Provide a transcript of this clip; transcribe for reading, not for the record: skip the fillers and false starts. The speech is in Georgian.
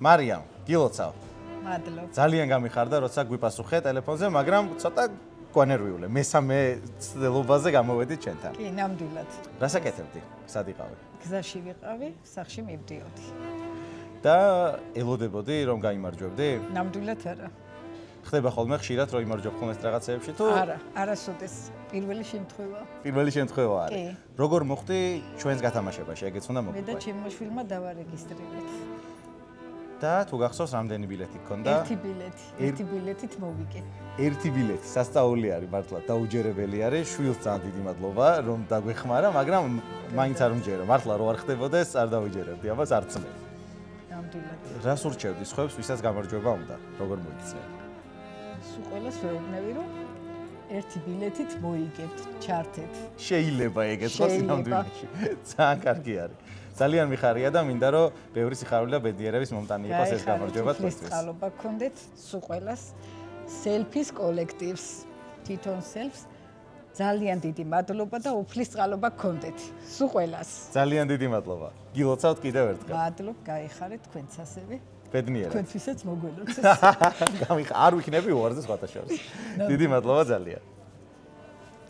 მარიამ, გილოცავ. მადლობ. ძალიან გამიხარდა, როცა გვიპასუხე ტელეფონზე, მაგრამ ცოტა გვანერვიულე. მესამე ცდილობაზე გამოვედით ჩვენთან. კი, ნამდვილად. რას აკეთებდი? სად იყავი? გზაში ვიყავი, სახში მივდიოდი. და ელოდებოდი რომ გაიმარჯვებდი? ნამდვილად არა. ხდება ხოლმე ხშირად რომ იმარჯვებ ხოლმე რაღაცეებში თუ არა, არასოდეს. პირველი შემთხვევა. პირველი შემთხვევა არის. კი. როგორ მოხდი ჩვენს გათამაშებაში? ეგეც უნდა მე და მოგიყვე. ჩემო შვილმა დავარეგისტრირეთ. და თუ გახსოვს რამდენი ბილეთი გქონდა? ერთი ბილეთით მოვიგე. ერთი ბილეთი სასწაული არის მართლა დაუჯერებელი არის. შვილს ძალიან დიდი მადლობა რომ დაგვეხმარა, მაგრამ მაინც არ უმჯერო. მართლა რო არ ხდებოდეს, არ დაუჯერებდი ამას არც მე. ნამდვილად. რას ურჩევდი სხვებს, ვისაც გამარჯვება უნდა? როგორ მოიქცნენ? სულ ყველას ვეუბნები, რომ ერთი ბილეთით მოიგებთ, ჩართეთ. შეიძლება ეგეც ხო შეიძლება. სინამდვილეში. ძალიან კარგი არის. ძალიან მიხარია და მინდა რომ ბევრი სიხარული და ბედნიერების მომტანი იყოს ეს გამარჯვება თქვენთვის. წყალობა გქონდეთ სულ ყველას სელფის კოლექტივს, თვითონ სელფს ძალიან დიდი მადლობა და უფლის წყალობა გქონდეთ სულ ყველას. ძალიან დიდი მადლობა. გილოცავთ კიდევ ერთხელ. მადლობ, გაიხარეთ თქვენც ასევე. ბედნიერად. თქვენთვისაც მოგველოდეს. არ ვიქნები უარზე სხვათა შორის. დიდი მადლობა ძალიან.